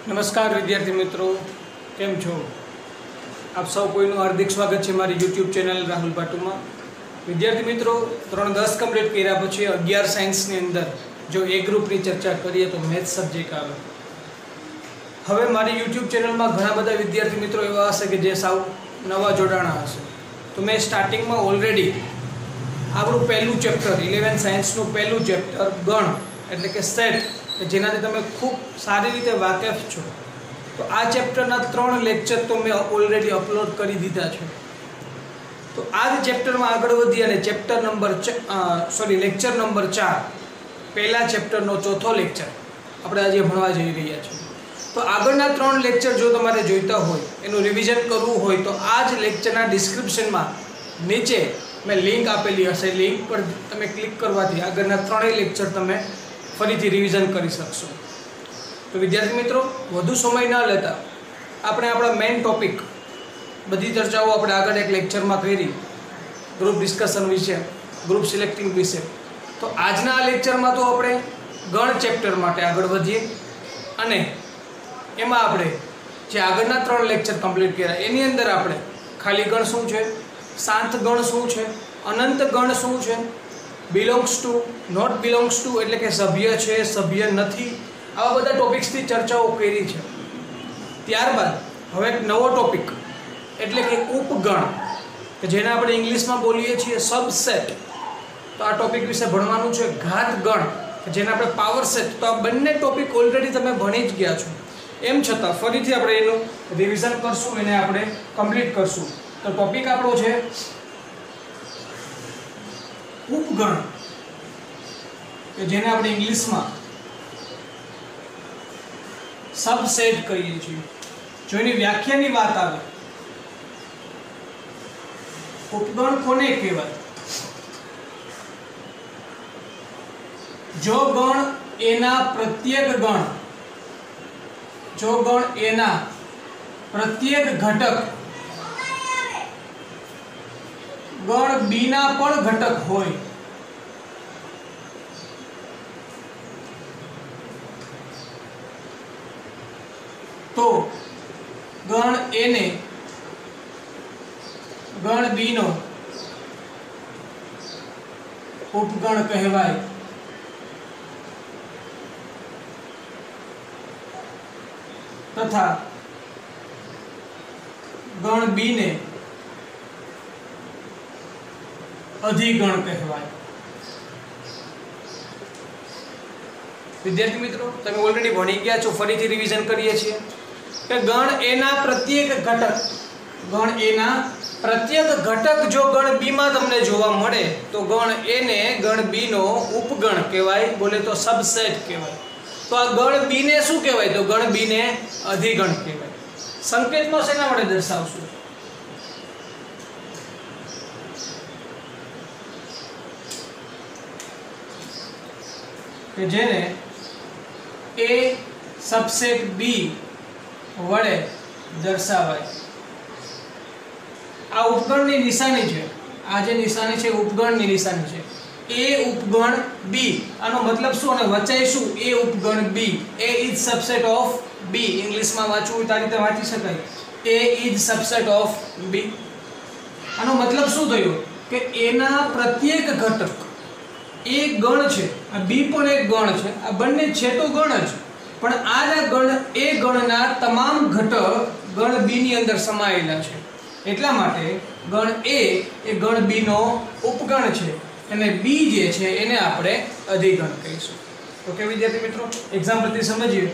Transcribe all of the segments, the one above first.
नमस्कार विद्यार्थी मित्रों, केम छो? आप सौ कोईનું हार्दिक स्वागत है मारी यूट्यूब चैनल राहुल भाटू में। विद्यार्थी मित्रों, 3-10 कम्प्लीट कर्या पछी 11 साइंसनी अंदर जो ए ग्रुपनी चर्चा करीए तो मैथ्स सब्जेक्ट आवे। हवे मारी यूट्यूब चैनल में घणा बधा विद्यार्थी मित्रों एवा हशे के जे साव नवा जोडाणा हशे, तो मैं स्टार्टिंग में ऑलरेडी आपणुं पहलू चेप्टर 11 साइंसनुं पहलू चेप्टर गण एटले के सेट जेनाथी तमे खूब सारी रीते वाकेफ छो, तो आ चेप्टरना 3 लेक्चर तो मैं ऑलरेडी अपलोड करी दीधा छे। तो आज चेप्टर में आगळ वधी अने चेप्टर नंबर लेक्चर नंबर 4 पहला चेप्टरनो चौथो लेक्चर આપણે આજે ભણવા જઈ રહ્યા છીએ। તો આગળના 3 લેક્ચર જો તમારે જોઈતા હોય, એનું રિવિઝન કરવું હોય તો આ જ લેક્ચરના ડિસ્ક્રિપ્શનમાં નીચે મેં લિંક આપેલી હશે, લિંક પર તમે ક્લિક કરવાથી આગળના 3 લેક્ચર તમે ફરીથી રિવિઝન કરી શકશો। તો વિદ્યાર્થી મિત્રો, વધુ સમય ન લેતા આપણે આપણા મેઇન ટોપિક બધી ચર્ચાઓ આપણે આગળ એક લેક્ચરમાં કરી, ગ્રુપ ડિસ્કશન વિશે, ગ્રુપ સિલેક્ટિંગ વિશે। તો આજના આ લેક્ચરમાં તો આપણે ગણ ચેપ્ટર માટે આગળ વધીએ અને એમાં આપણે જે આગળના 3 લેક્ચર કમ્પ્લીટ કર્યા એની અંદર આપણે ખાલી ગણ શું છે, શાંત ગણ શું છે, અનંત ગણ શું છે, belongs to, not belongs to એટલે કે સભ્ય છે, સભ્ય નથી, આવા બધા ટોપિક્સથી ચર્ચાઓ કરી છે। ત્યારબાદ હવે એક નવો ટોપિક એટલે કે ઉપગણ, કે જેને આપણે ઇંગ્લિશમાં બોલીએ છીએ સબસેટ। તો આ ટોપિક વિશે ભણવાનું છે। ઘાત ગણ, જેને આપણે પાવર સેટ, તો આ બંને ટોપિક ઓલરેડી તમે ભણી જ ગયા છો, એમ છતાં ફરીથી આપણે એનું રિવિઝન કરશું, એને આપણે કમ્પ્લીટ કરશું। તો ટોપિક આપણો છે ઉપગણ, કે જેને આપણે ઇંગ્લિશમાં સબસેટ કહીએ છીએ। જો એની વ્યાખ્યાની વાત આવે, ઉપગણ કોને કહેવાય? जो गण एना प्रत्येक गण, जो गण एना प्रत्येक घटक गण बी ना पण घटक होय, तो गण ए ने गण बी नो उपगण कहेवाय। तथा गण बी ने अधिगण कहवाय। विद्यार्थी मित्रों, તમે ઓલરેડી ભણી ગયા છો, ફરીથી રિવિઝન કરીએ છીએ કે ગણ એ ના પ્રત્યેક ઘટક, ગણ એ ના પ્રત્યેક ઘટક જો ગણ બી માં તમને જોવા મળે તો ગણ એ ને ગણ બી નો ઉપગણ કહેવાય, બોલે તો સબસેટ કહેવાય। तो आ गण बी ने शू कहेवाय? तो गण बी ने अधिगण कहेवाय। संकेत में शेना वडे दर्शावशुं? के जेने ए सबसेट बी वडे दर्शावाय। आ उपगणनी निशानी छे, आ जे निशानी छे उपगणनी निशानी छे। ए उपगण बी, आनो मतलब शू अने वचाय शू? ए उपगण B, A is subset of B. English में वाचવું હોય તો આ રીતે વાંચી શકાય, A is subset of B. આનો मतलब શું થયો કે ए ના પ્રત્યેક ઘટક એક ગણ છે, આ બી પણ એક ગણ છે, આ બંને છે તો ગણ જ, પણ આ ગણ એ ગણના તમામ ઘટક ગણ બી ની અંદર સમાયેલા છે, એટલા માટે ગણ એ એ ગણ બી નો ઉપગણ છે અને બી જે છે એને આપણે અધિગણ કહીશું। ઓકે વિદ્યાર્થી મિત્રો, એક્ઝામ્પલથી સમજીએ।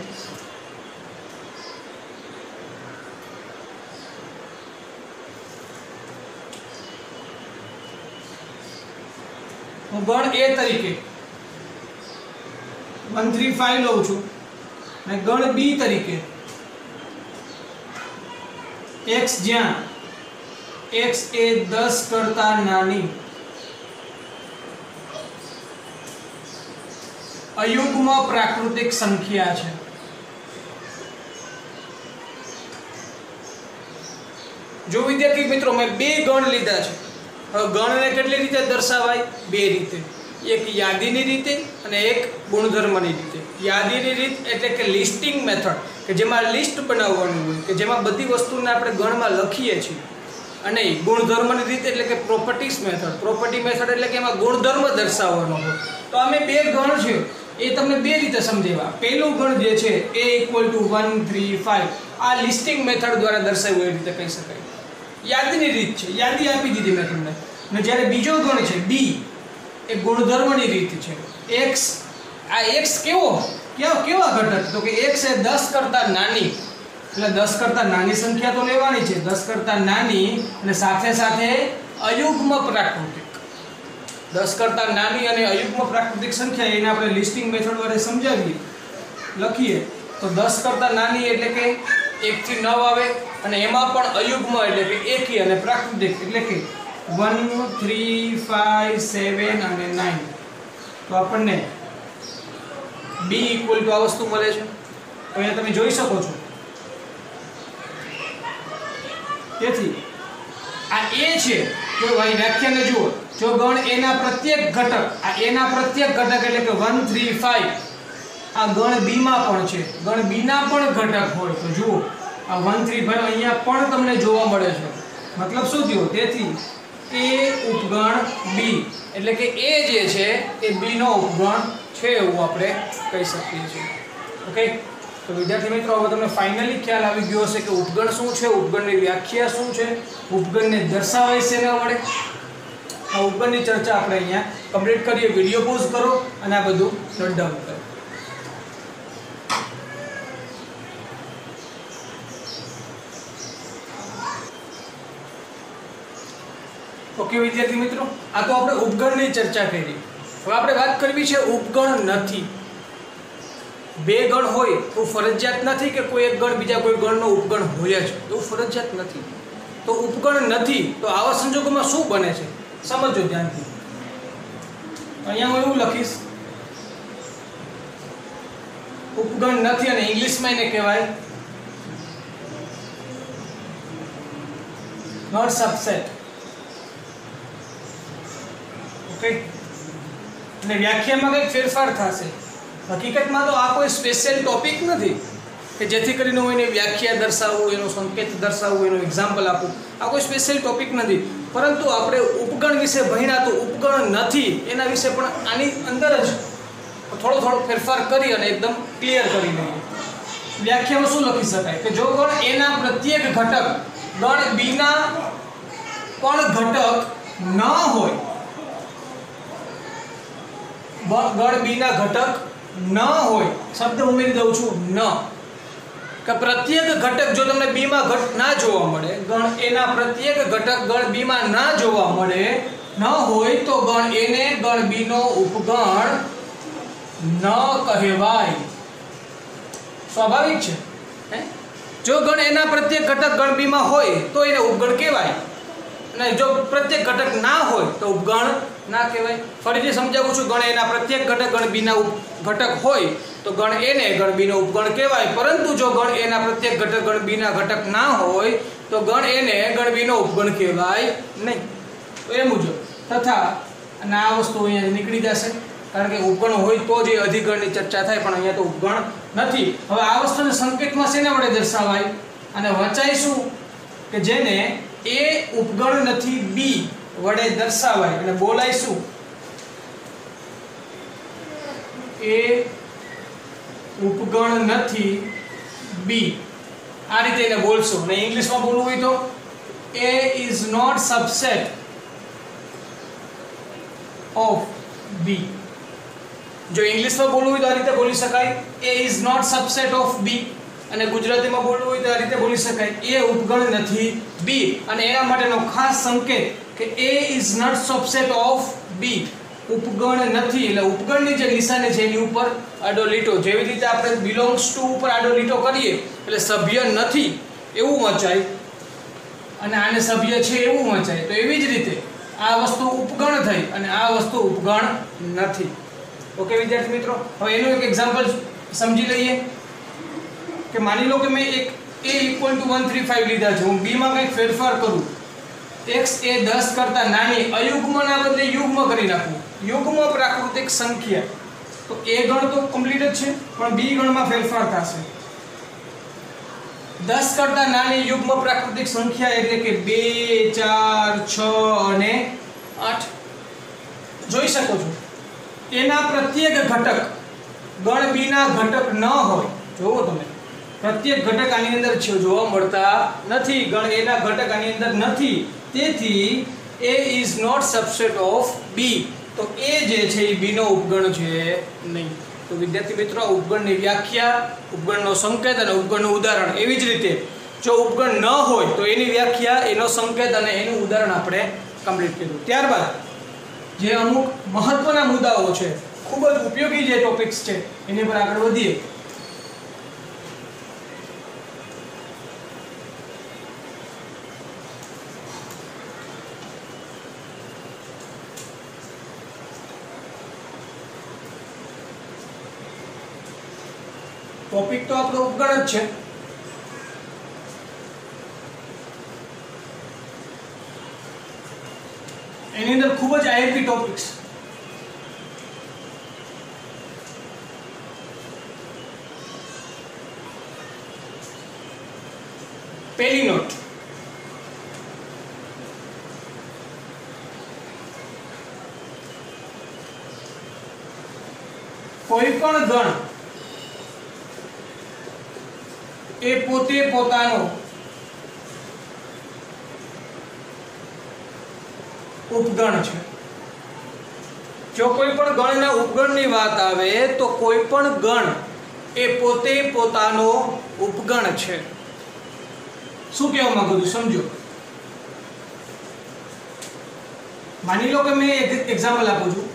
હું ગણ એ તરીકે 135 લઉં છું અને ગણ બી તરીકે x, જ્યાં x એ 10 કરતા નાની अयुग्म प्राकृतिक संख्या है। जो विद्यार्थी मित्रों मैं बे गण लीधा है, गण ने केटली रीते दर्शावाय? बे रीते। એક યાદીની રીતે અને એક ગુણધર્મની રીતે। યાદીની રીત એટલે કે લિસ્ટિંગ મેથડ, કે જેમાં લિસ્ટ બનાવવાનું હોય, કે જેમાં બધી વસ્તુને આપણે ગણમાં લખીએ છીએ। અને ગુણધર્મની રીત એટલે કે પ્રોપર્ટીઝ મેથડ। પ્રોપર્ટી મેથડ એટલે કે એમાં ગુણધર્મ દર્શાવવાનો હોય। તો અમે બે ગણ છે એ તમને બે રીતે સમજાવ્યા। પહેલું ગણ જે છે a = 1 3 5 આ લિસ્ટિંગ મેથડ દ્વારા દર્શાવ્યું એ રીતે કહી શકાય, યાદીની રીત છે, યાદી આપી દીધી મેં તમને। અને જ્યારે બીજો ગણ છે b એ ગુણધર્મની રીત છે। x, આ x કેવા ઘટક, તો કે x એ 10 કરતાં નાની, એટલે 10 કરતાં નાની સંખ્યા તો લેવાની છે, 10 કરતાં નાની અને સાથે સાથે અયુગ્મ પ્રાકૃતિક, 10 કરતાં નાની અને અયુગ્મ પ્રાકૃતિક સંખ્યા એને આપણે લિસ્ટિંગ મેથડ વડે સમજાવીએ, લખીએ તો 10 કરતાં નાની એટલે કે 1 થી 9 આવે, અને એમાં પણ અયુગ્મ એટલે કે એકી અને પ્રાકૃતિક એટલે કે 1 3 5 7 અને 9। તો આપણને b = આ વસ્તુ મળે છે। તો અહીંયા તમે જોઈ શકો છો। તેથી આ a છે, જો અહીં વ્યાખ્યાને જુઓ, જો ગણ a ના પ્રત્યેક ઘટક, આ a ના પ્રત્યેક ઘટક એટલે કે 1 3 5 આ ગણ b માં પણ છે, ગણ b ના પણ ઘટક હોય તો જુઓ આ 1 3 5 અહીંયા પણ તમને જોવા મળે છે। મતલબ શું થયો? તેથી a ઉપગણ b એટલે કે a જે છે એ b નો ઉપગણ છે એવું આપણે કહી શકીએ છીએ। ઓકે, તો વિદ્યાર્થી મિત્રો હવે તમને ફાઇનલી ખ્યાલ આવી ગયો હશે કે ઉપગણ શું છે, ઉપગણની વ્યાખ્યા શું છે, ઉપગણને દર્શાવાય છે એના વડે। આ ઉપગણની ચર્ચા આપણે અહીંયા કમ્પ્લીટ કરીએ। વિડિયો પોઝ કરો અને આ બધું નોટ ડાઉન કરો। ઓકે વિદ્યાર્થી મિત્રો, આ તો આપણે ઉપગણની ચર્ચા કરી। હવે આપણે વાત કરવી છે ઉપગણ નથી। બે ગણ હોય તો ફરજિયાત નથી કે કોઈ એક ગણ બીજા કોઈ ગણનો ઉપગણ હોય જ, એવું ફરજિયાત નથી। તો ઉપગણ નથી તો આવા સંજોગોમાં શું બને છે સમજો ધ્યાનથી। અહીંયા હું એવું લખીશ, ઉપગણ નથી અને ઇંગ્લિશમાં એને કહેવાય નોટ સબસેટ। ઓકે, અને વ્યાખ્યામાં કંઈક ફેરફાર થશે। હકીકતમાં તો આ કોઈ સ્પેશિયલ ટોપિક નથી કે જેથી કરીને હું એની વ્યાખ્યા દર્શાવું, એનો સંકેત દર્શાવું, એનું એક્ઝામ્પલ આપું, આ કોઈ સ્પેશિયલ ટોપિક નથી। પરંતુ આપણે ઉપગણ વિશે ભણ્યા તો ઉપગણ નથી એના વિશે પણ આની અંદર જ થોડો ફેરફાર કરી અને એકદમ ક્લિયર કરી લઈએ। વ્યાખ્યામાં શું લખી શકાય કે જો ગણ a ના પ્રત્યેક ઘટક ગણ b ના પણ ઘટક ન હોય, ગણ b ના ઘટક ન હોય, શબ્દ ઉમેરી દઉં છું ન, કે પ્રત્યેક ઘટક જો તમને b માં ના જોવા મળે, ગણ a ના પ્રત્યેક ઘટક ગણ b માં ના જોવા મળે ન હોય તો ગણ a ને ગણ b નો ઉપગણ ન કહેવાય। સ્વાભાવિક છે, જો ગણ a ના પ્રત્યેક ઘટક ગણ b માં હોય તો એને ઉપગણ કહેવાય, અને જો પ્રત્યેક ઘટક ના હોય તો ઉપગણ ના કહેવાય। ફરીથી સમજાવું છું, ગણ a ના પ્રત્યેક ઘટક ગણ b ના ઘટક હોય તો ગણ a ને ગણ b નો ઉપગણ કહેવાય, પરંતુ જો ગણ a ના પ્રત્યેક ઘટક ગણ b ના ઘટક ના હોય તો ગણ a ને ગણ b નો ઉપગણ કહેવાય નહીં। તો એ મુજબ તથા અને આ વસ્તુ અહીંયા નીકળી જશે, કારણ કે ઉપગણ હોય તો જ અધિગણની ચર્ચા થાય, પણ અહીંયા તો ઉપગણ નથી। હવે આ વસ્તુને સંકેતમાં શેના વડે દર્શાવાય અને વચાય શું કે જેને a ઉપગણ નથી b વડે દર્શાવાય અને બોલાય શું? a ઉપગણ નથી b, આ રીતે એને બોલશો। અને ઇંગ્લિશમાં બોલવું હોય તો a is not subset of b। જો ઇંગ્લિશમાં બોલવું હોય તો આ રીતે બોલી શકાય, a is not subset of b, અને ગુજરાતીમાં બોલવું હોય તો આ રીતે બોલી શકાય, a ઉપગણ નથી b, અને એના માટેનો ખાસ સંકેત કે a is not subset of b, ઉપગણ નથી એટલે ઉપગણની જે નિશાની છે એની ઉપર આડો લીટો, જેવી રીતે આપણે belongs to ઉપર આડો લીટો કરીએ એટલે સભ્ય નથી એવું વંચાય અને આને સભ્ય છે એવું વંચાય, તો એવી જ રીતે આ વસ્તુ ઉપગણ થઈ અને આ વસ્તુ ઉપગણ નથી। ઓકે વિદ્યાર્થી મિત્રો, હવે એનું એક એક્ઝામ્પલ સમજી લઈએ કે માની લો કે મેં એક a = 1 3 5 લીધા છે, હું b માં કંઈક ફેરફાર કરું x એ 10 કરતા નાની અયુગ્મના બદલે યુગ્મ કરી નાખવું. યુગ્મ પ્રાકૃતિક સંખ્યા તો a ગણ તો કમ્પ્લીટ જ છે પણ b ગણમાં ફેરફાર થશે. 10 કરતા નાની યુગ્મ પ્રાકૃતિક સંખ્યા એટલે કે 2 4 6 અને 8 જોઈ શકો છો. એના પ્રત્યેક ઘટક ગણ b ના ઘટક ન હોય. જોવો તમે પ્રત્યેક ઘટક આની અંદર જોવા મળતા નથી. ગણ a ના ઘટક આની અંદર નથી. તેથી a is not subset of b. તો a જે છે એ b નો ઉપગણ છે નહીં. તો વિદ્યાર્થી મિત્રો ઉપગણની વ્યાખ્યા, ઉપગણનો સંકેત અને ઉપગણનું ઉદાહરણ, એવી જ રીતે જો ઉપગણ ન હોય તો એની વ્યાખ્યા, એનો સંકેત અને એનું ઉદાહરણ આપણે કમ્પ્લીટ કર્યું. ત્યારબાદ જે અમુક મહત્વના મુદ્દાઓ છે, ખૂબ જ ઉપયોગી જે ટોપિક્સ છે એની પર આગળ વધીએ. ટોપિક તો આપણો ઉપગણ જ છે. એની અંદર ખૂબ જ આઈએમપી ટોપિક્સ. પહેલી નોટ, કોઈ પણ ગણ એ પોતે પોતાનો ઉપગણ છે. જો કોઈ પણ ગણના ઉપગણની વાત આવે તો કોઈ પણ ગણ એ પોતે પોતાનો ઉપગણ છે. શું કહેવા માંગુ છું સમજો. માની લો કે મેં એક એક્ઝામ્પલ આપું છું.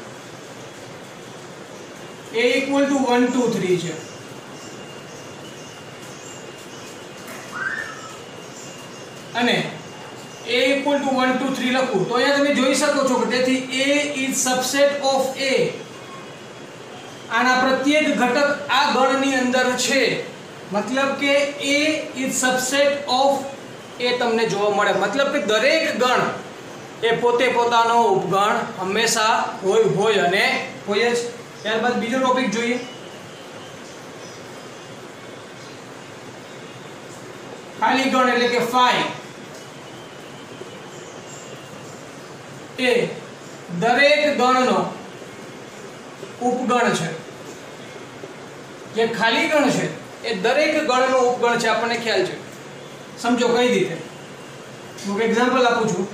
a = 1 2 3 છે અને a = 1 2 3 લખું તો અહીંયા તમે જોઈ શકો છો કે તેથી a is subset of a. આના પ્રત્યેક ઘટક આ ગણની અંદર છે. મતલબ કે a is subset of a તમને જોવા મળે. મતલબ કે દરેક ગણ એ પોતે પોતાનો ઉપગણ હંમેશા હોય અને હોય જ. ત્યારબાદ બીજો ટોપિક જોઈએ. ખાલી ગણ એટલે કે 5 એ દરેક ગણનો ઉપગણ છે. જે ખાલી ગણ છે એ દરેક ગણનો ઉપગણ છે. આપણને ખ્યાલ છે. સમજો કઈ રીતે. હું એક્ઝામ્પલ આપું છું.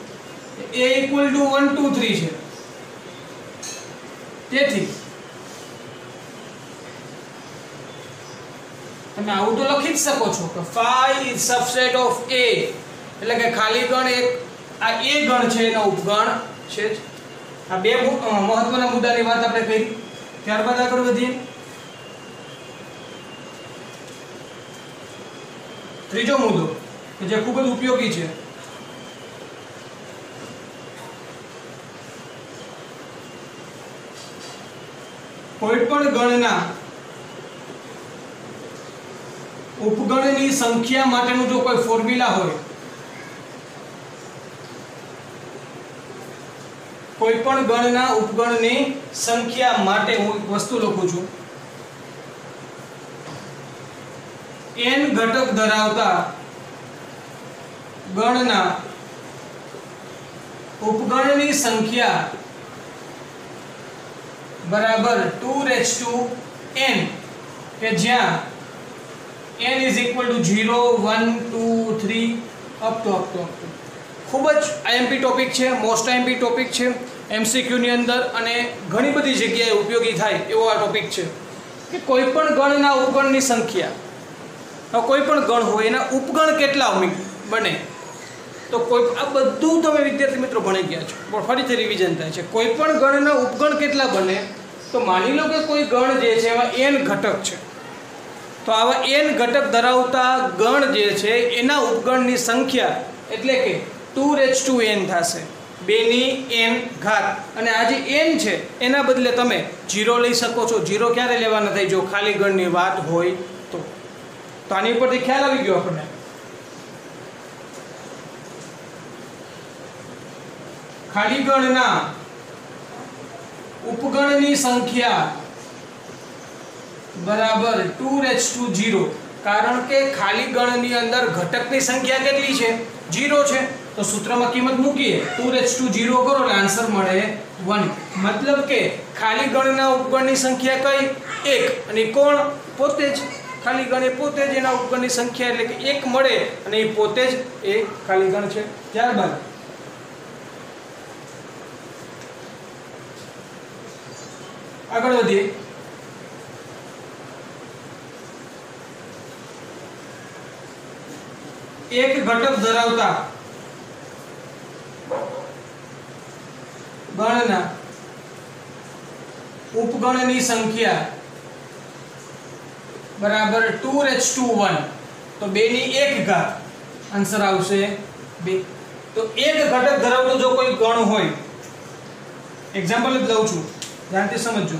a = 1 2 3 છે. તેથી તમે આવું તો લખી જ શકો છો કે 5 is subset of a. એટલે કે ખાલી ગણ એક આ a ગણ છે એનો ઉપગણ છે જ. આ બે મહત્વના મુદ્દાની વાત આપણે કરી. ત્યારબાદ આગળ વધીએ. ત્રીજો મુદ્દો કે જે ખૂબ જ ઉપયોગી છે. કોઈ પણ ગણના ઉપગણની સંખ્યા માટેનું જો કોઈ ફોર્મ્યુલા હોય, કોઈ પણ ગણના ઉપગણની સંખ્યા માટે હું એક વસ્તુ લખું છું. n ઘટક ધરાવતા ગણના ઉપગણની સંખ્યા બરાબર 2n કે જ્યાં n is equal to 0 1 2 3 up to ખૂબ જ આઈએમપી ટોપિક છે. મોસ્ટ આઈએમપી ટોપિક છે એમસીક્યુ ની અંદર અને ઘણી બધી જગ્યાએ ઉપયોગી થાય એવો આ ટોપિક છે કે કોઈ પણ ગણના ઉપગણની સંખ્યા, કોઈ પણ ગણ હોય એના ઉપગણ કેટલા બને. તો કોઈ આ બધું તમે વિદ્યાર્થી મિત્રો ભણી ગયા છો પણ ફરીથી રિવિઝન થાય છે. કોઈ પણ ગણના ઉપગણ કેટલા બને તો માની લો કે કોઈ ગણ જે છે એમાં n ઘટક છે. તો આવા n ઘટક ધરાવતા ગણ જે છે એના ઉપગણની સંખ્યા એટલે કે 2n થશે. 2n ઘાત. અને આ જે n છે એના બદલે તમે 0 લઈ શકો છો. 0 ક્યારે લેવાના થાય? જો ખાલી ગણની વાત હોય તો આની ઉપરથી ખ્યાલ આવી ગયો આપણને. ખાલી ગણના ઉપગણની સંખ્યા બરાબર 2 કારણ કે ખાલી ગણની અંદર ઘટકની સંખ્યા કેટલી છે 0 છે તો સૂત્રમાં કિંમત મૂકીએ 2 કરો એટલે આન્સર મળે 1 મતલબ કે ખાલી ગણના ઉપગણની સંખ્યા કઈ 1 અને કોણ પોતે જ ખાલી ગણ એ પોતે જ એના ઉપગણની સંખ્યા એટલે કે 1 મળે અને એ પોતે જ એ ખાલી ગણ છે ત્યારબાદ આગળ વધીએ એક ઘટક ધરાવતા ગણના ઉપગણની સંખ્યા બરાબર 2 તો 2 ની 1 ઘાત આન્સર આવશે 2 તો એક ઘટક ધરાવતો જો કોઈ ગણ હોય એક્ઝામ્પલ જ લઉં છું ધ્યાનથી સમજજો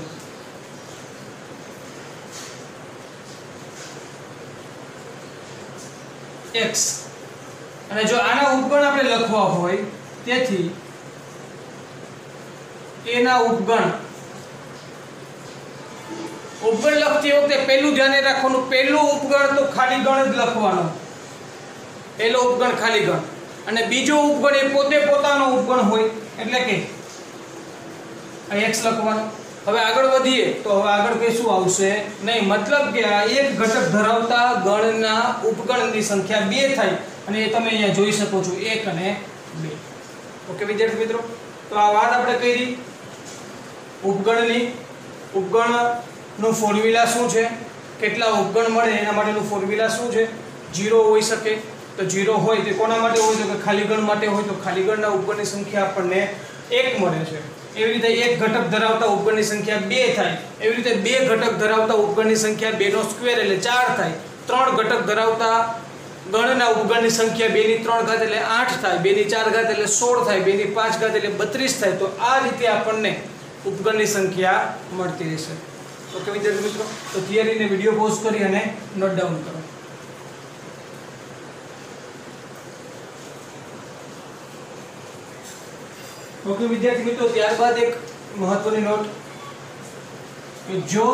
x અને જો આના ઉપગણ આપણે લખવા હોય તેથી એના ઉપગણ લખતી વખતે પહેલું ધ્યાને રાખવાનું પહેલું ઉપગણ તો ખાલી ગણ જ લખવાનો પહેલો ઉપગણ ખાલી ગણ અને બીજો ઉપગણ એ પોતે પોતાનો ઉપગણ હોય એટલે કે x લખવાનો હવે આગળ વધીએ તો હવે આગળ કે શું આવશે નહીં મતલબ કે આ એક ઘટક ધરાવતા ગણના ઉપગણની સંખ્યા 2 થાય અને એ તમે અહીંયા જોઈ શકો છો 1 અને 2 ઓકે વિદ્યાર્થી મિત્રો તો આ વાત આપણે કરી ઉપગણનું ફોર્મ્યુલા શું છે કેટલા ઉપગણ મળે એના માટેનું ફોર્મ્યુલા શું છે 0 હોઈ શકે તો 0 હોય તો કોના માટે હોય તો કે ખાલી ગણ માટે હોય તો ખાલી ગણના ઉપગણની સંખ્યા આપણને 1 મળે છે એવી રીતે એક ઘટક ધરાવતા ઉપગણની સંખ્યા 2 થાય એવી રીતે બે ઘટક ધરાવતા ઉપગણની સંખ્યા 2 નો સ્ક્વેર એટલે 4 થાય ત્રણ ઘટક ધરાવતા ગણના ઉપગણની સંખ્યા 2 ની 3 ઘાત એટલે 8 થાય 2 ની 4 ઘાત એટલે 16 થાય 2 ની 5 ઘાત એટલે 32 થાય તો આ રીતે આપણને ઉપગણની સંખ્યા મળતી રહેશે ઓકે વિદ્યાર્થી મિત્રો તો થિયરીને વિડિયો પોઝ કરી અને નોટ ડાઉન કરો ઓકે વિદ્યાર્થી મિત્રો ત્યારબાદ એક મહત્વની નોટ કે જો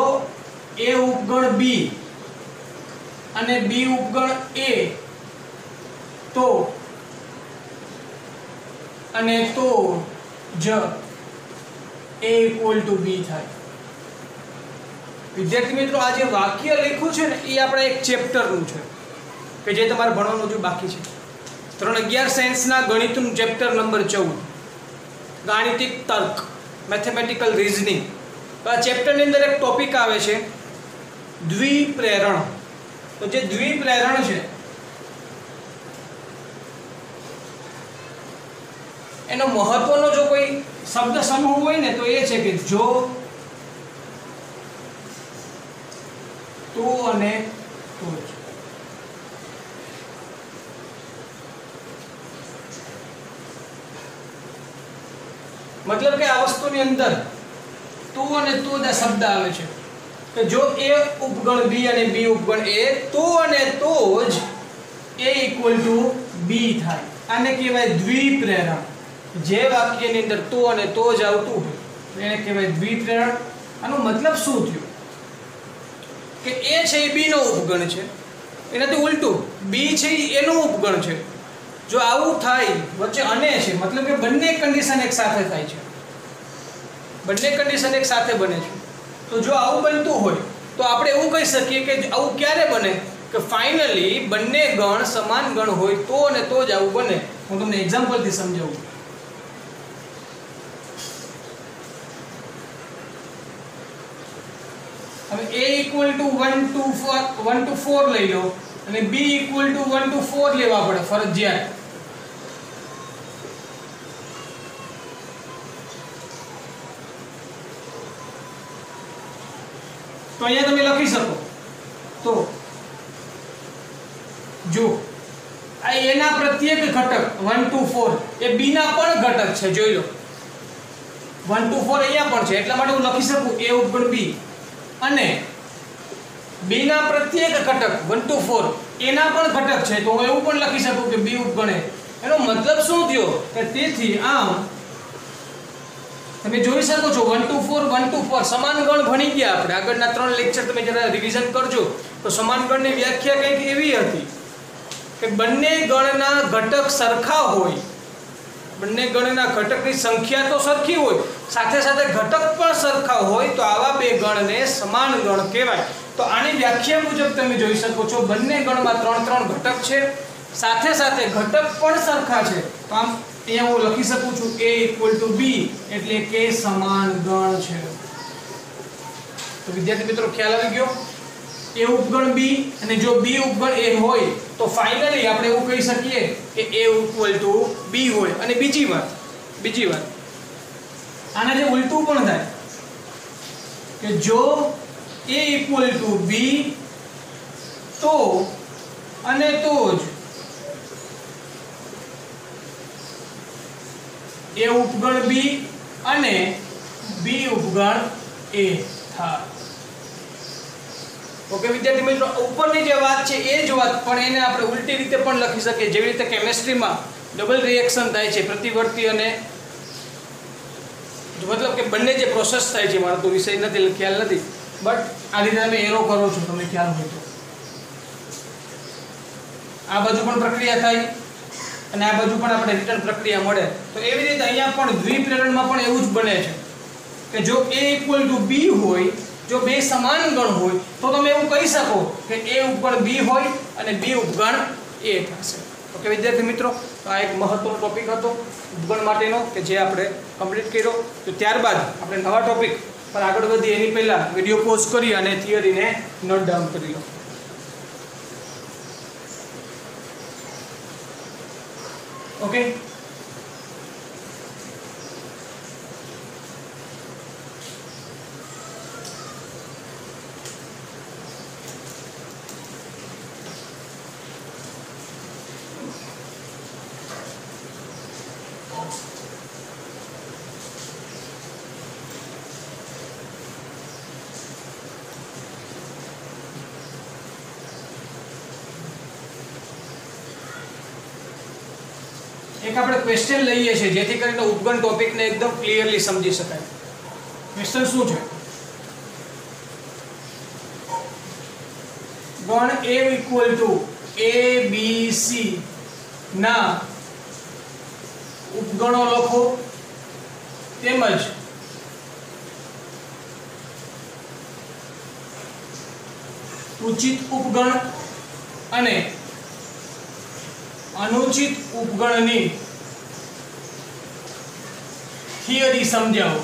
a ઉપગણ b અને b ઉપગણ a તો અને તો જ a = b થાય વિદ્યાર્થી મિત્રો આ જે વાક્ય લખ્યું છે ને એ આપણા એક ચેપ્ટરનું છે કે જે તમારે ભણવાનું હજુ બાકી છે ધોરણ 11 સાયન્સના ગણિતનું ચેપ્ટર નંબર 14 ગાણિતિક તર્ક મેથેમેટિકલ રીઝનિંગ તો આ ચેપ્ટરની અંદર એક ટોપિક આવે છે દ્વિપ્રેરણ તો જે દ્વિપ્રેરણ છે એનો મહત્વનો જો કોઈ શબ્દ સમૂહ હોય ને તો એ છે કે જો તો અને તો જ मतलब કે આ વસ્તુની અંદર તો અને તો જ શબ્દ આવે છે કે જો a ઉપગણ b અને b ઉપગણ a તો અને તો જ a = b થાય આને કહેવાય દ્વિપ્રેરણ જે વાક્યની અંદર તો અને તો જ આવતું હોય એને કહેવાય દ્વિપ્રેરણ આનો મતલબ શું થયો કે a છે એ b નો ઉપગણ છે એનાથી ઉલટું b છે એ a નો ઉપગણ છે જો આવું થાય વચ્ચે અને છે मतलब કે બંને કન્ડિશન એક સાથે થાય છે બંને કન્ડિશન એક સાથે બને છે તો જો આવું બનતું હોય તો આપણે એવું કહી શકીએ કે આવું ક્યારે બને કે ફાઇનલી બંને ગણ સમાન ગણ હોય તો અને તો જ આવું બને હું તમને એક્ઝામ્પલ થી સમજાવું હવે a = 1 to 4 લઈ લો અને b = 1 to 4 લેવા પડે ફરજિયાત તો અહીંયા તમે લખી શકો તો જો આ a ના પ્રત્યેક ઘટક 1 to 4 એ b ના પણ ઘટક છે જોઈ લો 1 to 4 અહીંયા પણ છે એટલા માટે હું લખી શકું a ઉપગણ b અને b ના પ્રત્યેક ઘટક 1 to 4 એના પણ ઘટક છે તો હું એવું પણ લખી શકું કે b ઉપગણ a એનો મતલબ શું થયો કે તેથી આમ તમે જોઈ શકો છો 1 to 4 1 to 4 સમાન ગણ ભણી ગયા આપણે આગળના 3 લેક્ચર તમે જરા રિવિઝન કરજો તો સમાન ગણની વ્યાખ્યા કંઈક એવી હતી કે બંને ગણના ઘટક સરખા હોય, બંને ગણના ઘટકની સંખ્યા તો સરખી હોય, સાથે સાથે ઘટક પણ સરખા હોય તો આવા બે ગણને સમાન ગણ કહેવાય। તો આની વ્યાખ્યા મુજબ તમે જોઈ શકો છો બંને ગણમાં 3 ઘટક છે, સાથે સાથે ઘટક પણ સરખા છે, તો આમ અહીંયા હું લખી શકું છું a = b એટલે કે સમાન ગણ છે। તો વિદ્યાર્થી મિત્રો ખ્યાલ આવી ગયો? a ઉપગણ b અને જો b ઉપગણ a હોય તો ફાઇનલી આપણે એવું કહી શકીએ કે a = b હોય। અને બીજી વાત આના જે ઉલટું પણ થાય કે જો a = b તો અને તો જ a ઉપગણ b અને b ઉપગણ a થાય। ઓકે વિદ્યાર્થી મિત્રો, ઉપરની જે વાત છે એ જ વાત પણ એને આપણે ઉલટી રીતે પણ લખી શકીએ, જેવી રીતે કેમેસ્ટ્રીમાં ડબલ રિએક્શન થાય છે પ્રતિવર્તી અને મતલબ કે બંને જે પ્રોસેસ થાય છે, મારો તો વિષય નથી ખ્યાલ નથી, બટ આ રીતે તમે એરો કરો છો તમને ખ્યાલ હોય તો આ બાજુ પણ પ્રક્રિયા થાય અને આ બાજુ પણ આપણે રિટર્ન પ્રક્રિયા મળે। તો એવી રીતે અહીંયા પણ દ્વિપ્રેરણમાં પણ એવું જ બને છે કે જો a = b હોય, જો બે સમાન ગણ હોય તો તમે એવું કહી શકો કે a ઉપગણ b હોય અને b ઉપગણ a થશે। ઓકે વિદ્યાર્થી મિત્રો, તો આ એક મહત્વનો ટોપિક હતો ઉપગણ માટેનો કે જે આપણે કમ્પ્લીટ કર્યો। તો ત્યારબાદ આપણે નવા ટોપિક પર આગળ વધીએ એની પહેલા વિડિયો પોઝ કરી અને થિયરીને નોટ ડાઉન કરી લો। ઓકે, એક આપણે ક્વેશ્ચન લઈએ છીએ જેથી કરીને ઉપગણ ટોપિકને એકદમ ક્લિયરલી સમજી શકાય। ક્વેશ્ચન શું છે? ગણ a = a b c ના ઉપગણો લખો તેમજ ઉચિત ઉપગણ અને अनुचित उपगणनी थियरी समझाओ।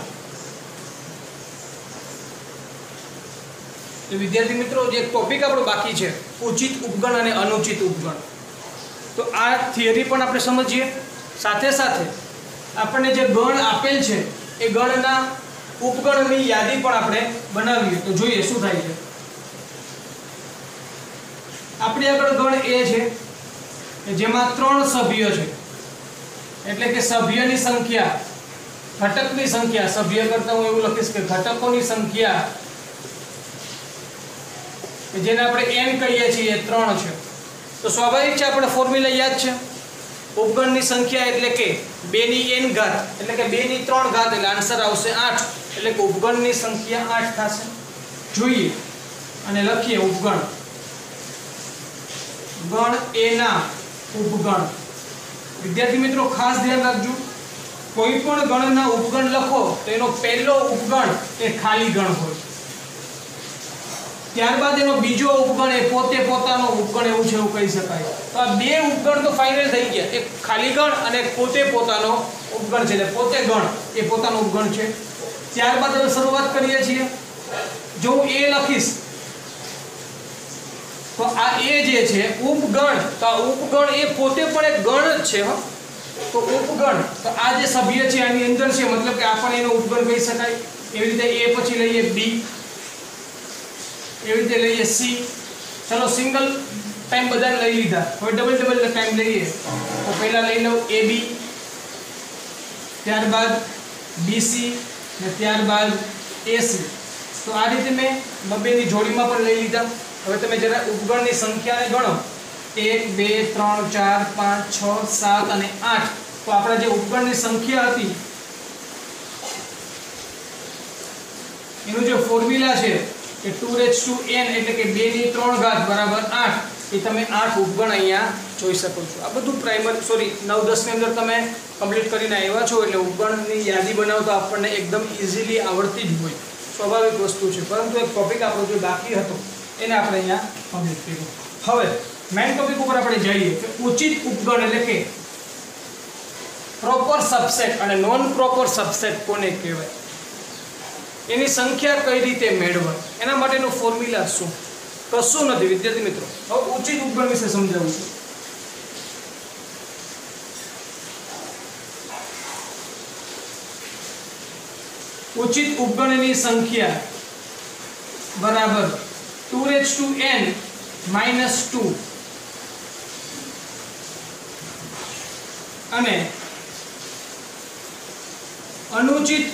तो विद्यार्थी मित्रों जे टॉपिक आपणो बाकी है उचित उपगण અને अनुचित उपगण, तो आ थियरी पण આપણે સમજીએ, સાથે સાથે આપણને જે ગણ આપેલ છે એ ગણના ઉપગણની યાદી પણ આપણે બનાવીએ। તો જોઈએ શું થાય છે। આપણી આગળ ગણ a છે જેમાં 3 સભ્ય છે, એટલે કે સભ્યની સંખ્યા, ઘટકની સંખ્યા, સભ્ય કરતા હું એવું લખીશ કે ઘટકોની સંખ્યા જેને આપણે n કહીએ છીએ 3 છે। તો સ્વાભાવિક છે આપણે ફોર્મ્યુલા યાદ છે, ઉપગણની સંખ્યા એટલે કે 2 ની n ઘાત એટલે કે 2 ની 3 ઘાત એટલે આન્સર આવશે 8, એટલે કે ઉપગણની સંખ્યા 8 થશે। જોઈએ અને લખીએ ઉપગણ। ગણ a ના ઉપગણ, વિદ્યાર્થી મિત્રો ખાસ ધ્યાન રાખજો, કોઈ પણ ગણના ઉપગણ લખો તો એનો પહેલો ઉપગણ એ ખાલી ગણ હોય, ત્યારબાદ એનો બીજો ઉપગણ એ પોતે પોતાનો ઉપગણ એવું છે એવું કહી શકાય। તો આ બે ઉપગણ તો ફાઇનલ થઈ ગયા, એક ખાલી ગણ અને એક પોતે પોતાનો ઉપગણ છે, એટલે પોતે ગણ એ પોતાનો ઉપગણ છે। ત્યારબાદ હવે શરૂઆત કરીએ છીએ। જો હું a લખીશ તો આ a જે છે ઉપગણ, તો આ ઉપગણ એ પોતે પણ એક ગણ જ છે। તો ઉપગણ, તો આ જે સભ્ય છે આની અંદર છે, મતલબ કે આપણે એનો ઉપગણ કહી શકાય। એવી રીતે a પછી લઈએ b, એવી રીતે લઈએ c। ચલો સિંગલ ટાઈમ બધાને લઈ લીધા, હવે ડબલ ટાઈમ લઈએ તો પહેલા લઈ લઉં ab, ત્યારબાદ bc ને ત્યારબાદ ac। તો આ રીતે મેં બબેની જોડીમાં પણ લઈ લીધા। હવે તમે જરા ઉપગણની સંખ્યાને ગણો 1 2 3 4 5 6 7 અને 8। તો આપણે જે ઉપગણની સંખ્યા હતી એનું જે ફોર્મ્યુલા છે કે 2n એટલે કે 2 ની 3 ઘાત બરાબર 8, એ તમે 8 ઉપગણ અહીંયા જોઈ શકો છો. આ બધું પ્રાઇમરી 9 10 ની અંદર તમે કમ્પ્લીટ કરીને આવ્યા છો એટલે ઉપગણની યાદી બનાવતા આપણને એકદમ ઇઝીલી આવડતી જ હોય, સ્વાભાવિક વસ્તુ છે. પરંતુ એક ટોપિક આપણો જે બાકી હતો એને આપણે અહીંયા કમ્પ્લીટ કર્યું. હવે મેઇન ટોપિક ઉપર આપણે જઈએ કે ઉચિત ઉપગણ એટલે કે પ્રોપર સબસેટ અને નોન પ્રોપર સબસેટ કોને કહેવાય, એની સંખ્યા કઈ રીતે મેળવવા, એના માટેનું ફોર્મ્યુલા શું? કશું નથી વિદ્યાર્થી મિત્રો. હવે ઉચિત ઉપગણ વિશે સમજાવું છું. ઉચિત ઉપગણની સંખ્યા બરાબર 2n - 2 અને અનુચિત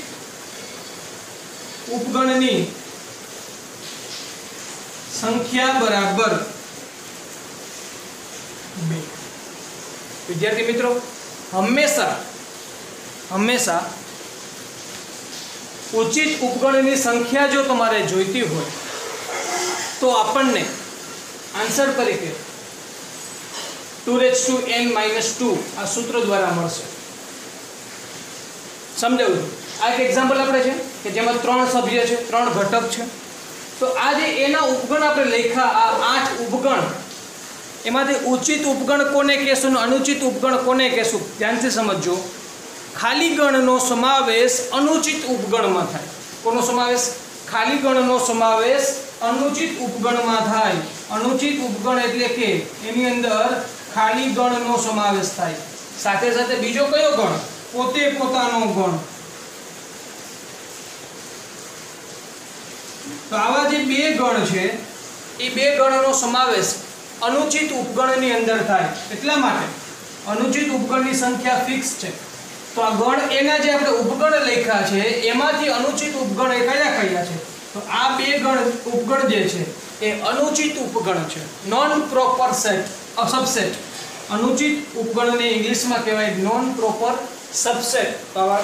ઉપગણની સંખ્યા બરાબર 2. વિદ્યાર્થી મિત્રો, હંમેશા ઉચિત ઉપગણની સંખ્યા જો તમારે જોઈતી હોય તો આપણને આન્સર તરીકે 2n - 2 આ સૂત્ર દ્વારા મળશે. સમજાવું છું. આ એક એક્ઝામ્પલ આપણે છે કે જેમાં 3 સભ્ય છે, 3 ઘટક છે. તો આ જે એના ઉપગણ આપણે લખ્યા, આ 8 ઉપગણ, એમાંથી ઉચિત ઉપગણ કોને કહેશું અને અનુચિત ઉપગણ કોને કહેશું? ધ્યાનથી સમજજો. ખાલી ગણનો સમાવેશ અનુચિત ઉપગણમાં થાય. કોનો સમાવેશ? ખાલી ગણનો સમાવેશ અનુચિત ઉપગણમાં થાય. અનુચિત ઉપગણ એટલે કે એની અંદર ખાલી ગણનો સમાવેશ થાય. સાથે સાથે બીજો કયો ગણ? પોતે પોતાનો ગણ. તો આવા જે બે ગણ છે એ બે ગણનો સમાવેશ અનુચિત ઉપગણની અંદર થાય. એટલા માટે અનુચિત ઉપગણની સંખ્યા ફિક્સ છે. તો આ ગણ એના જે આપણે ઉપગણ લખ્યા છે એમાંથી અનુચિત ઉપગણ એ કયા કયા છે? તો આ બે ગણ ઉપગણ જે છે એ અનુચિત ઉપગણ છે, નોન પ્રોપર સબસેટ. અનુચિત ઉપગણને ઇંગ્લિશમાં કહેવાય નોન પ્રોપર સબસેટ. તો આવા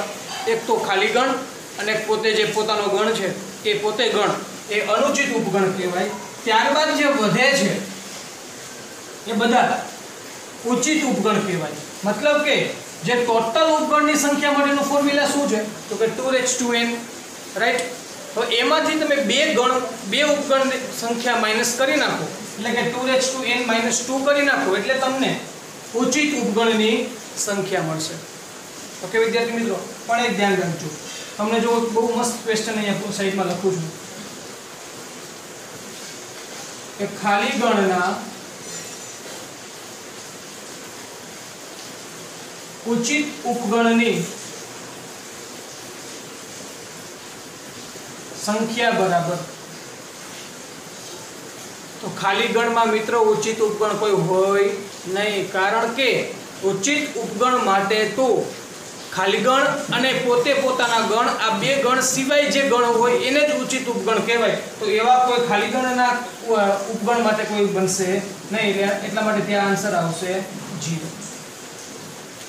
એક તો ખાલી ગણ અને પોતે જે પોતાનો ગણ છે એ પોતે ગણ, એ અનુચિત ઉપગણ કહેવાય. ત્યારબાદ જે વધે છે એ બધા ઉચિત ઉપગણ કહેવાય. મતલબ કે જે ટોટલ ઉપગણની સંખ્યા માટેનું ફોર્મ્યુલા શું છે? તો કે 2n, રાઈટ? તો એમાંથી તમે બે ઉપગણની સંખ્યા માઈનસ કરી નાખો એટલે કે 2n - 2 કરી નાખો એટલે તમને ઉચિત ઉપગણની સંખ્યા મળશે. ઓકે વિદ્યાર્થી મિત્રો, પણ એક ધ્યાન રાખજો. તમને જો બહુ મસ્ત ક્વેશ્ચન અહીંયા સાઈડમાં લખું છું કે ખાલી ગણના ઉચિત ઉપગણની સંખ્યા બરાબર. તો ખાલી ગણમાં મિત્રો ઉચિત ઉપગણ કોઈ હોય નહીં, કારણ કે ઉચિત ઉપગણ માટે તો ખાલી ગણ અને પોતે પોતાના ગણ, આ બે ગણ સિવાય જે ગણ હોય એને જ ઉચિત ઉપગણ કહેવાય. તો એવા કોઈ ખાલી ગણના ઉપગણ માટે કોઈ બનશે નહીં, એટલા માટે ત્યાં આન્સર આવશે 0.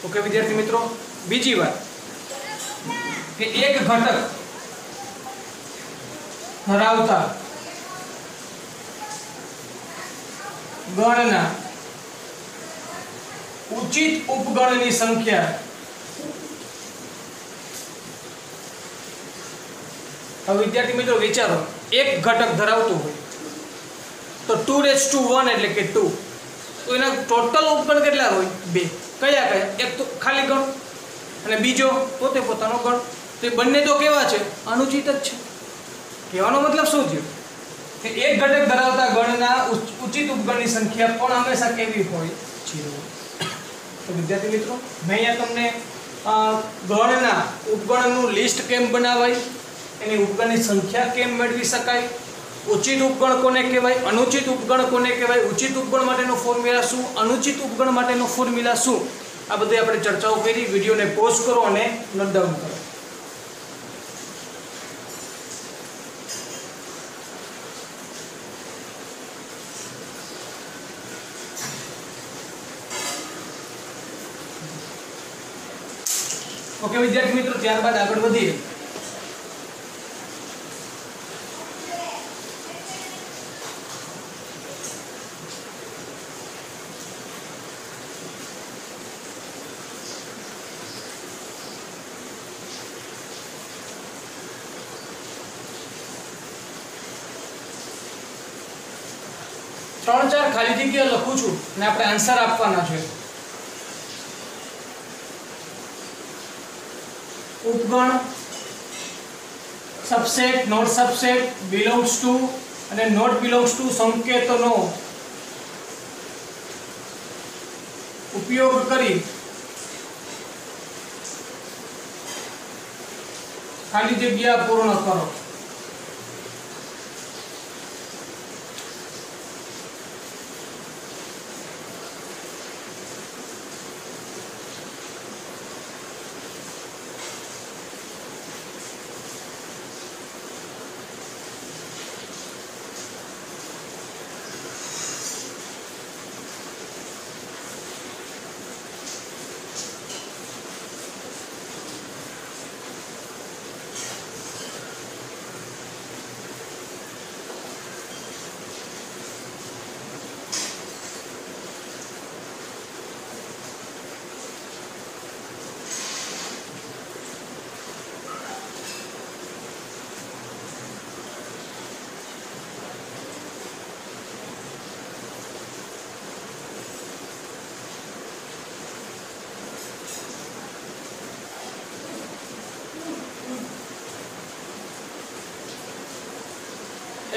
ઓકે વિદ્યાર્થી મિત્રો, બીજી વાત કે એક ઘટક ધરાવતા ગણના ઉચિત ઉપગણની સંખ્યા. હવે વિદ્યાર્થી મિત્રો વિચારો, એક ઘટક ધરાવતું હોય તો 2 એટલે કે 2, તો એના ટોટલ ઉપગણ કેટલા હોય? 2. કયા કયા? એક તો ખાલી ગણ અને બીજો પોતે પોતાનો ગણ. તો એ બંને તો કેવા છે? અનુચિત જ છે. કહેવાનો મતલબ શું થયો કે એક ઘટક ધરાવતા ગણના ઉચિત ઉપગણની સંખ્યા પણ હંમેશા કેવી હોય? 0. તો વિદ્યાર્થી મિત્રો, મેં અહીંયા તમને ગણના ઉપગણનું લિસ્ટ કેમ બનાવાય, એની ઉપગણની સંખ્યા કેમ મેળવી શકાય, ઉચિત ઉપગણ કોને કહેવાય, અનુચિત ઉપગણ કોને કહેવાય, ઉચિત ઉપગણ માટેનો ફોર્મ્યુલા શું, અનુચિત ઉપગણ માટેનો ફોર્મ્યુલા શું, આ બધી આપણે ચર્ચાઓ કરી. વિડીયોને પોઝ કરો અને નોટ ડાઉન કરો. ઓકે વિદ્યાર્થી મિત્રો, ત્યારબાદ આગળ વધીએ. 3-4 ખાલી જગ્યા લખું છું અને આપણે આન્સર આપવાના છે. ઉપગણ, subset, not subset, belongs to અને નોટ બિલોંગ્સ ટુ સંકેતોનો ઉપયોગ કરી ખાલી જગ્યા પૂર્ણ કરો.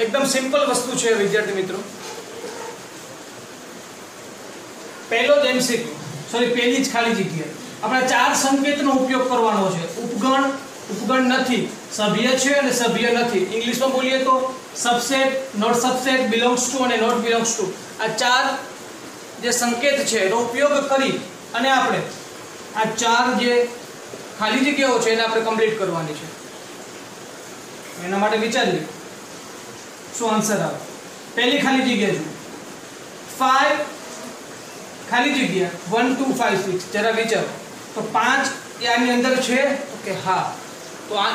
एकदम सिंपल वस्तु है विद्यार्थी मित्रों. पहलो ज एमसीक्यू सॉरी पहली ज खाली जग्या આપણે 4 સંકેતનો ઉપયોગ કરવાનો છે. ઉપગણ, ઉપગણ નથી, સભ્ય છે અને સભ્ય નથી. ઇંગ્લિશમાં બોલીએ તો subset, not subset, belongs to અને નોટ બિલોંગ્સ ટુ. આ 4 જે સંકેત છે એનો ઉપયોગ કરી અને આપણે આ 4 જે ખાલી જગ્યાઓ છે એને આપણે કમ્પ્લીટ કરવાની છે. એના માટે વિચારીએ શું આન્સર આવે. પહેલી ખાલી જગ્યા જુઓ 5 ખાલી જગ્યા 1 2 5 6 જરા વિચારો તો 5 આની અંદર છે તો કે હા. તો આ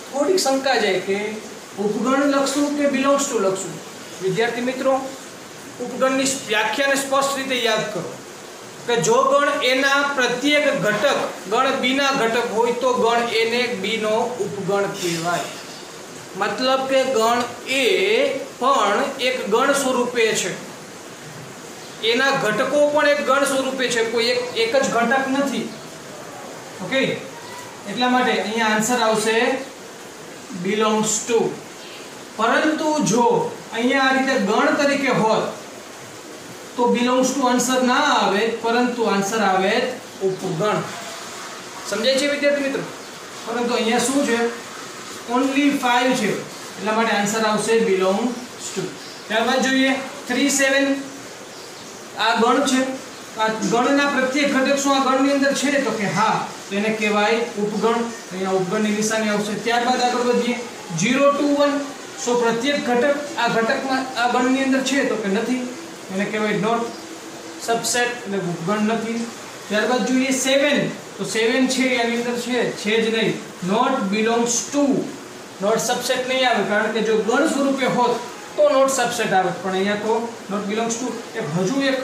થોડીક શંકા જાય કે ઉપગણ લખશું કે બિલોંગ્સ ટુ લખશું. વિદ્યાર્થી મિત્રો ઉપગણની વ્યાખ્યાને સ્પષ્ટ રીતે યાદ કરો કે જો ગણ એના પ્રત્યેક ઘટક ગણ બી ના ઘટક હોય તો ગણ એ ને બી નો ઉપગણ કહેવાય. मतलब के गण ए पण एक गण स्वरूपे छे, एना घटको पण एक गण स्वरूपे छे, कोई एक ज घटक नथी. ओके, એટલા માટે અહીંયા આન્સર આવશે belongs to. પરંતુ જો અહીંયા આ રીતે ગણ તરીકે હોત તો belongs to આન્સર ના આવે, પરંતુ આન્સર આવે ઉપગણ. સમજાય છે વિદ્યાર્થી મિત્રો? પરંતુ અહીંયા શું છે, only 5 છે એટલા માટે આન્સર આવશે belongs to. ત્યારબાદ જોઈએ 3 7 આ ગણ છે, આ ગણના પ્રત્યેક ઘટક શું આ ગણની અંદર છે તો કે હા, તો એને કહેવાય ઉપગણ. અહીંયા ઉપગણની નિશાની આવશે. ત્યારબાદ આગળ વધીએ 0 2 1 સો પ્રત્યેક ઘટક આ ઘટકમાં આ ગણની અંદર છે તો કે નથી, એને કહેવાય નોટ સબસેટ એટલે ઉપગણ નથી. ત્યારબાદ જોઈએ 7 તો 7 છે એની અંદર છે જ નહીં, not belongs to. Not subset નહીં આવે કારણ કે જો ગણ સ્વરૂપે હોત તો નોટ સબસેટ આવે, પણ અહીંયા તો નોટ બિલોંગ્સ ટુ. એક હજુ એક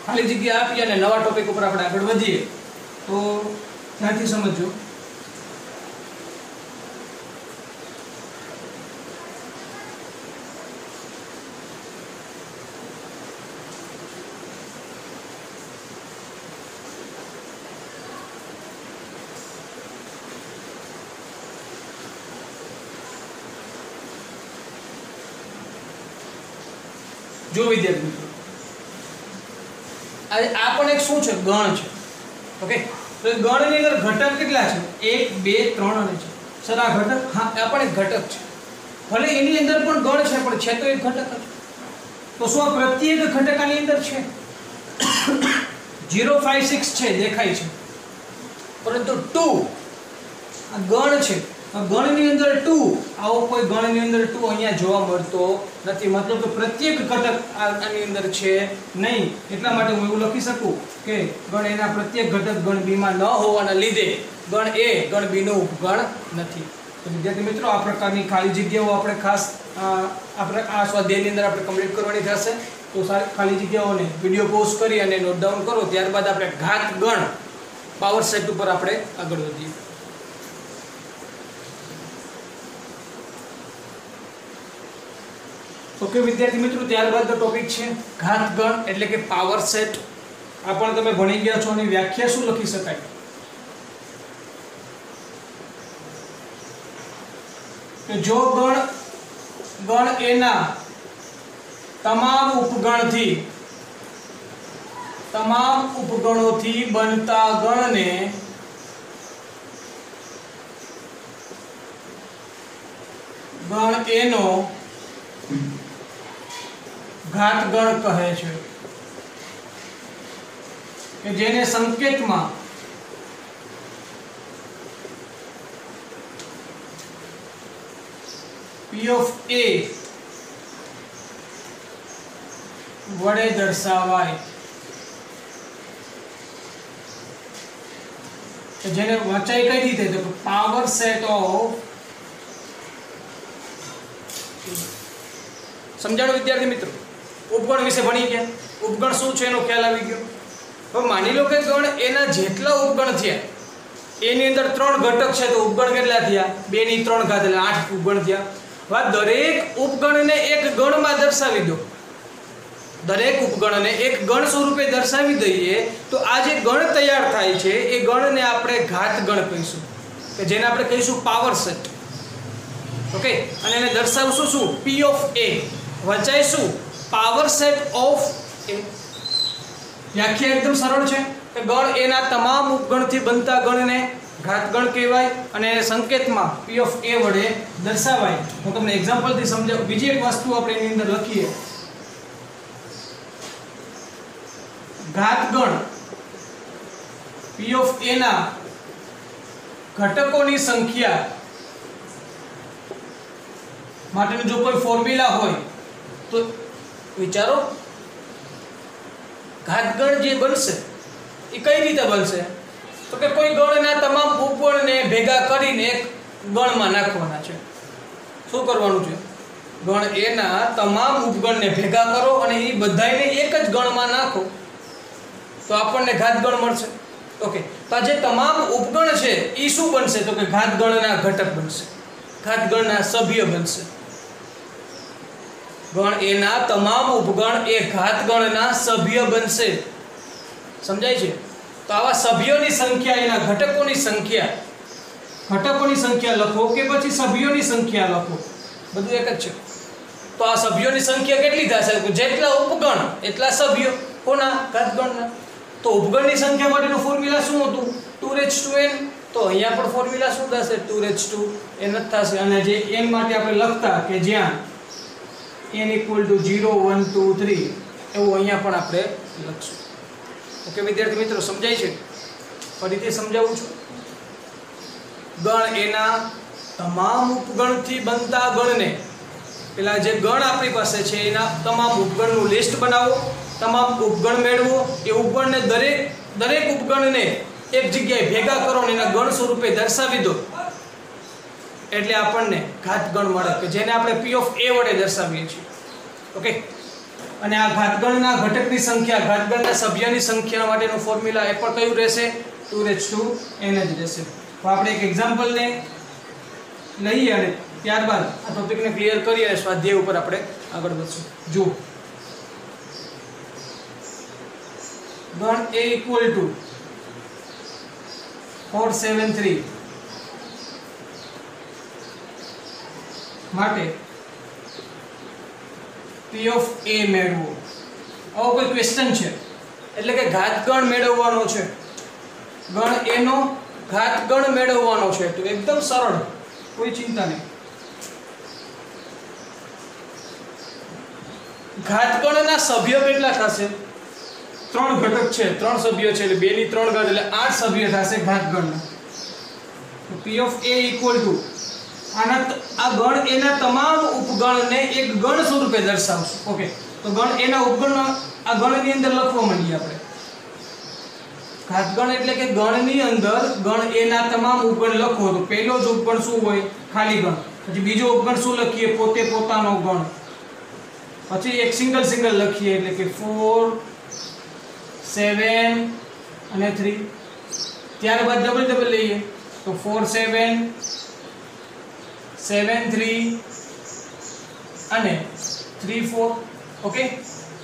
ખાલી જગ્યા આપી અને નવા ટોપિક ઉપર આપણે આગળ વધીએ તો ધ્યાનથી સમજજો. જો વિદ્યાર્થી મિત્રો આ પણ એક શું છે, ગણ છે. ઓકે, તો ગણની અંદર ઘટક કેટલા છે? 1 2 3 અને છે. સર આ ઘટક, હા આ પણ એક ઘટક છે. ભલે એની અંદર પણ ગણ છે પણ છે તો એક ઘટક જ. તો શું આ પ્રત્યેક ઘટક આની અંદર છે? 0 5 6 છે દેખાય છે, પરંતુ 2 આ ગણ છે. ગણની અંદર 2 આવો કોઈ ગણની અંદર 2 અહીંયા જોવા મળતો નથી, મતલબ કે પ્રત્યેક ઘટક આની અંદર છે નહીં. એટલા માટે હું એવું લખી શકું કે ગણ એના પ્રત્યેક ઘટક ગણ બી માં ન હોવાના લીધે ગણ એ ગણ બી નો ઉપગણ નથી. તો વિદ્યાર્થી મિત્રો આ પ્રકારની ખાલી જગ્યાઓ આપણે ખાસ આપણે આ સ્વાધ્યાયની અંદર આપણે કમ્પ્લીટ કરવાની થશે. તો ખાલી જગ્યાઓને વિડીયો પોઝ કરી અને નોટ ડાઉન કરો, ત્યારબાદ આપણે ઘાત ગણ પાવર સેટ ઉપર આપણે આગળ વધીએ. ઓકે વિદ્યાર્થી મિત્રો, ત્યારબાદનો ટોપિક છે ઘાતગણ એટલે કે પાવર સેટ. આ પણ તમે ભણી ગયા છો અને વ્યાખ્યા શું લખી શકાય કે જો ગણ એના તમામ ઉપગણોથી બનતા ગણને ગણ એનો ઘાતગણ કહે છે, કે જેને સંકેતમાં P of A વડે દર્શાવાય, જેને વચાઈ કઈ રીતે તો પાવર સેટ ઓફ. સમજાણો વિદ્યાર્થી મિત્રો? ઉપગણ વિશે ભણી ગયા, ઉપગણ શું છે એનો ખ્યાલ આવી ગયો. હવે માની લો કે ગણ એના જેટલા ઉપગણ થયા, એની અંદર 3 ઘટક છે તો ઉપગણ કેટલા થયા? 2 ની 3 ઘાત એટલે 8 ઉપગણ થયા. હવે દરેક ઉપગણને એક ગણમાં દર્શાવી દો, દરેક ઉપગણને એક ગણ સ્વરૂપે દર્શાવી દઈએ તો આ જે ગણ તૈયાર થાય છે એ ગણને આપણે ઘાતગણ કહીશું, કે જેને આપણે કહીશું પાવર સેટ. ઓકે, અને એને દર્શાવશું શું? P of A વચાઈશું પાવર સેટ ઓફ A. વ્યાખ્યા એકદમ સરળ છે કે ગણ એના તમામ ઉપગણથી બનતા ગણને ઘાતગણ કહેવાય અને એને સંકેતમાં P of A વડે દર્શાવાય. હું તમને એક્ઝામ્પલથી સમજાવું. બીજી એક વસ્તુ આપણે એની અંદર લખીએ. ઘાતગણ P of A ના ઘટકોની સંખ્યા માટેનું જો કોઈ ફોર્મ્યુલા હોય તો વિચારો, ઘાતગણ જે બનશે એ કઈ રીતે બનશે? તો કે કોઈ ગણના તમામ ઉપગણને ભેગા કરીને એક ગણમાં નાખવાના છે. શું કરવાનું છે? ગણ એના તમામ ઉપગણને ભેગા કરો અને એ બધાને એક જ ગણમાં નાખો તો આપણને ઘાતગણ મળશે. ઓકે, તો આ જે તમામ ઉપગણ છે એ શું બનશે? તો કે ઘાતગણના ઘટક બનશે, ઘાતગણના સભ્ય બનશે. ગણ એના તમામ ઉપગણ એ ઘાતગણના સભ્ય બનશે. સમજાય છે? તો આવા સભ્યોની સંખ્યા, એના ઘટકોની સંખ્યા લખો કે પછી સભ્યોની સંખ્યા લખો, બધું એક જ છે. તો આ સભ્યોની સંખ્યા કેટલી થશે? જેટલા ઉપગણ એટલા સભ્યો. કોના? ઘાતગણના. તો ઉપગણની સંખ્યા માટેનું ફોર્મ્યુલા શું હતું? 2n. તો અહીંયા પણ ફોર્મ્યુલા શું થશે? 2n જ થશે. અને જે n માટે આપણે લખતા કે જ્યાં n = 0 1 2 3 એવું અહીંયા પણ આપણે લખશું. ઓકે વિદ્યાર્થી મિત્રો, સમજાય છે? ફરીથી સમજાવું છું. ગણ એના તમામ ઉપગણથી બનતા ગણને, પેલા જે ગણ આપણી પાસે છે એના તમામ ઉપગણનું લિસ્ટ બનાવો, તમામ ઉપગણ મેળવો, એ ઉપગણને દરેક ઉપગણને એક જગ્યાએ ભેગા કરો અને એના ગણ સ્વરૂપે દર્શાવી દો એટલે આપણને ઘાતગણ મળે, કે જેને આપણે P of A વડે દર્શાવીએ છીએ. ઓકે, અને આ ઘાતગણના ઘટકની સંખ્યા, ઘાતગણના સભ્યની સંખ્યા માટેનું ફોર્મ્યુલા એ પણ કયું રહેશે? 2n જ રહેશે. તો આપણે એક એક્ઝામ્પલને લઈએ અને ત્યારબાદ આ ટોપિકને ક્લિયર કરીએ અને સ્વાધ્યાય ઉપર આપણે આગળ વધશું. જો ગણ A = 473 માટે P of A મેળવો. આવો કોઈ ક્વેશ્ચન છે, એટલે કે ઘાતગણ મેળવવાનો છે, ગણ એનો ઘાતગણ મેળવવાનો છે. તો એકદમ સરળ, કોઈ ચિંતા નહીં. ઘાતગણના સભ્યો કેટલા થશે? 3 ઘટક છે, 3 સભ્યો છે, એટલે 2 ની 3 ઘાત એટલે 8 સભ્ય થશે ઘાતગણના. તો P of A = આ ગણ એના તમામ ઉપગણને એક ગણ સ્વરૂપે દર્શાવશું. ઓકે, તો ગણ એના ઉપગણ આ ગણની અંદર લખવા માંડીએ આપણે. ઘાતગણ એટલે કે ગણની અંદર ગણ એના તમામ ઉપગણ લખો. તો પહેલો જ ઉપગણ શું હોય? ખાલી ગણ. પછી બીજો ઉપગણ શું લખીએ? પોતાનો ગણ. પછી એક સિંગલ લખીએ એટલે કે 4 7 અને 3. ત્યારબાદ ડબલ લઈએ તો 4 7 7 3 અને 3 4 ઓકે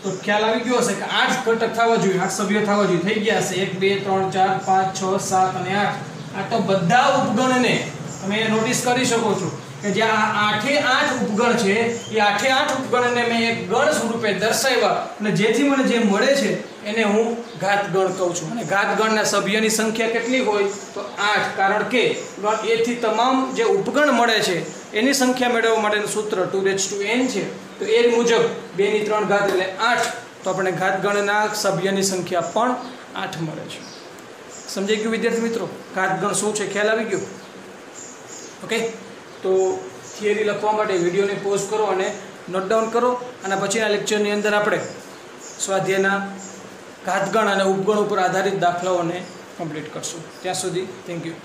તો ખ્યાલ આવી ગયો હશે કે 8 ઘટક થવા જોઈએ 8 સભ્યો થવા જોઈએ થઈ ગયા હશે 1 2 3 4 5 6 7 અને 8 આ તો બધા ઉપગણને તમે નોટિસ કરી શકો છો કે જે આ 8 એ 8 ઉપગણ છે એ 8 એ 8 ઉપગણને મેં એક ગણ સ્વરૂપે દર્શાવ્યા અને જેથી મને જે મળે છે એને હું ઘાત ગણ કહું છું અને ઘાત ગણના સભ્યની સંખ્યા કેટલી હોય તો 8 કારણ કે ગણ a થી તમામ જે ઉપગણ મળે છે એની સંખ્યા મેળવવા માટેનું સૂત્ર 2n છે તો એ મુજબ 2 ની 3 ઘાત એટલે 8 તો આપણે ઘાત ગણના સભ્યની સંખ્યા પણ 8 મળે છે સમજાઈ ગયું વિદ્યાર્થી મિત્રો ઘાત ગણ શું છે ખ્યાલ આવી ગયો ઓકે તો થિયરી લખવા માટે વિડીયોને પોઝ કરો અને નોટ ડાઉન કરો અને પછીના લેક્ચરની અંદર આપણે સ્વાધ્યાયના ઘાતગણ અને ઉપગણ ઉપર આધારિત દાખલાઓને કમ્પ્લીટ કરશું ત્યાં સુધી થેન્ક યુ